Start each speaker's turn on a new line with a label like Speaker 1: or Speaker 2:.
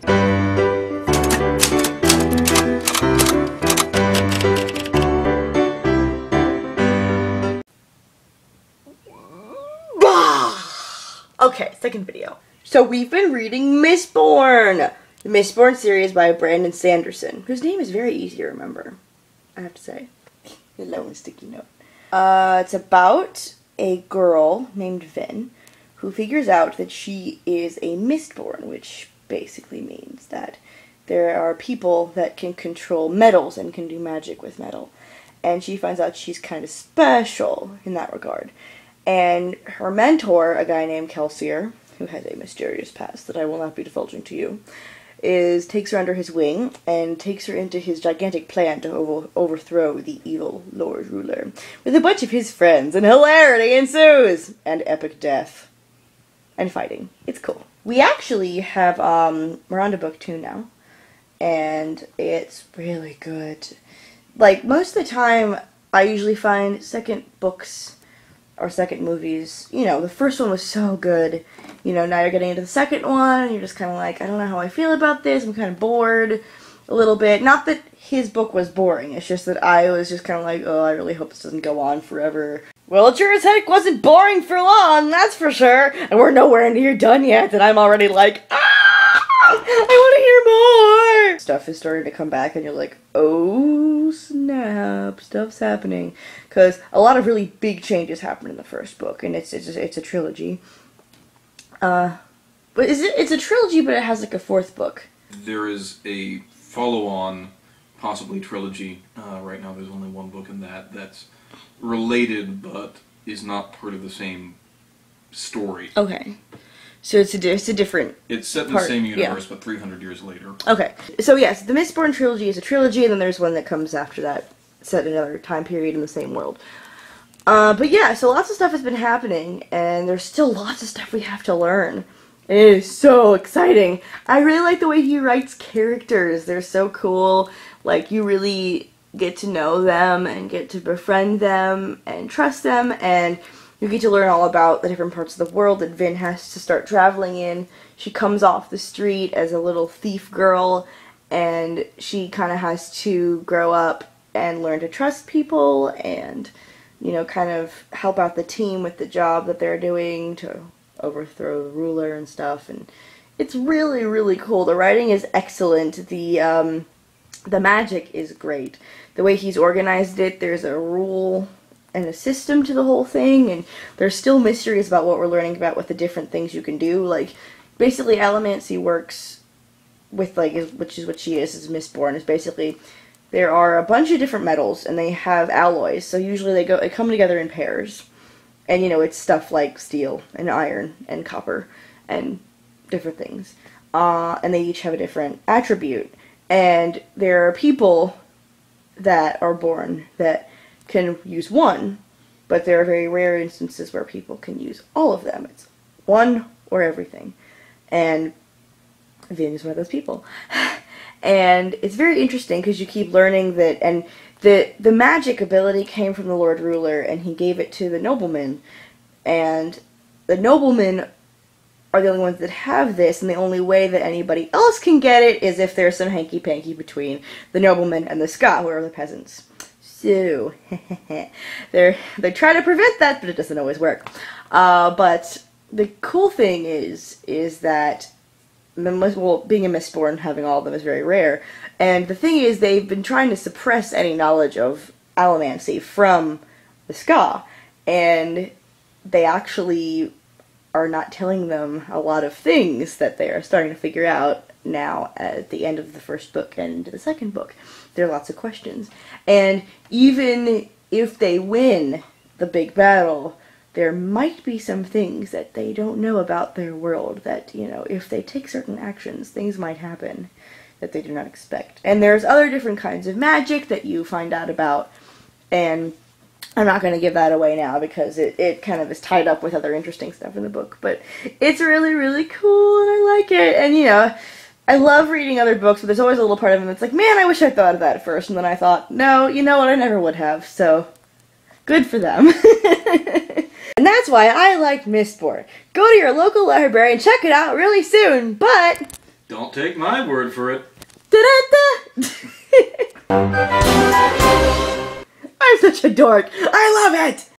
Speaker 1: Okay, second video. So we've been reading Mistborn, the Mistborn series by Brandon Sanderson, whose name is very easy to remember, I have to say. The lone sticky note. It's about a girl named Vin who figures out that she is a Mistborn, which basically means that there are people that can control metals and can do magic with metal. And she finds out she's kind of special in that regard. And her mentor, a guy named Kelsier, who has a mysterious past that I will not be divulging to you, takes her under his wing and takes her into his gigantic plan to overthrow the evil Lord Ruler with a bunch of his friends, and hilarity ensues! And epic death. And fighting. It's cool. We actually have, we're on to book 2 now, and it's really good. Like, most of the time, I usually find second books or second movies, you know, the first one was so good, you know, now you're getting into the second one, and you're just kind of like, I don't know how I feel about this, I'm kind of bored a little bit. Not that his book was boring, it's just that I was just kind of like, oh, I really hope this doesn't go on forever. Well, it sure as heck wasn't boring for long, that's for sure, and we're nowhere near done yet, and I'm already like, I want to hear more! Stuff is starting to come back, and you're like, oh snap, stuff's happening. Because a lot of really big changes happen in the first book, and it's a trilogy. But it's a trilogy, but it has like a 4th book.
Speaker 2: There is a follow-on, possibly trilogy. Right now there's only 1 book in that's related, but is not part of the same story. Okay.
Speaker 1: So it's a different
Speaker 2: It's set in the same universe, but 300 years later.
Speaker 1: Okay. So yes, the Mistborn trilogy is a trilogy, and then there's one that comes after that, set in another time period in the same world. But yeah, so lots of stuff has been happening, and there's still lots of stuff we have to learn. It is so exciting. I really like the way he writes characters. They're so cool. Like, you really get to know them, and get to befriend them, and trust them, and you get to learn all about the different parts of the world that Vin has to start traveling in. She comes off the street as a little thief girl, and she kind of has to grow up and learn to trust people and, you know, kind of help out the team with the job that they're doing to overthrow the ruler and stuff. And it's really, really cool. The writing is excellent. The magic is great. The way he's organized it, there's a rule and a system to the whole thing, and there's still mysteries about what we're learning about with the different things you can do. Like, basically, Allomancy works with, like, which is what she is Mistborn, is basically, there are a bunch of different metals, and they have alloys, so usually they come together in pairs, and, you know, it's stuff like steel, and iron, and copper, and different things, and they each have a different attribute, and there are people that are born that can use one, but there are very rare instances where people can use all of them. It's one or everything. And Vin is one of those people. And it's very interesting because you keep learning that, and the magic ability came from the Lord Ruler, and he gave it to the noblemen. And the noblemen are the only ones that have this, and the only way that anybody else can get it is if there's some hanky-panky between the noblemen and the ska, who are the peasants. So, they try to prevent that, but it doesn't always work. But the cool thing is that, well, being a Mistborn, having all of them is very rare. And the thing is, they've been trying to suppress any knowledge of Allomancy from the ska. And they actually are not telling them a lot of things that they are starting to figure out now at the end of the first book and into the second book. There are lots of questions. And even if they win the big battle, there might be some things that they don't know about their world that, you know, if they take certain actions, things might happen that they do not expect. And there's other different kinds of magic that you find out about, and I'm not going to give that away now because it kind of is tied up with other interesting stuff in the book. But it's really, really cool, and I like it. And, you know, I love reading other books, but there's always a little part of them that's like, man, I wish I thought of that at first. And then I thought, no, you know what, I never would have. So, good for them. And that's why I like Mistborn. Go to your local library and check it out really soon, but
Speaker 2: Don't take my word for it.
Speaker 1: I'm such a dork. I love it!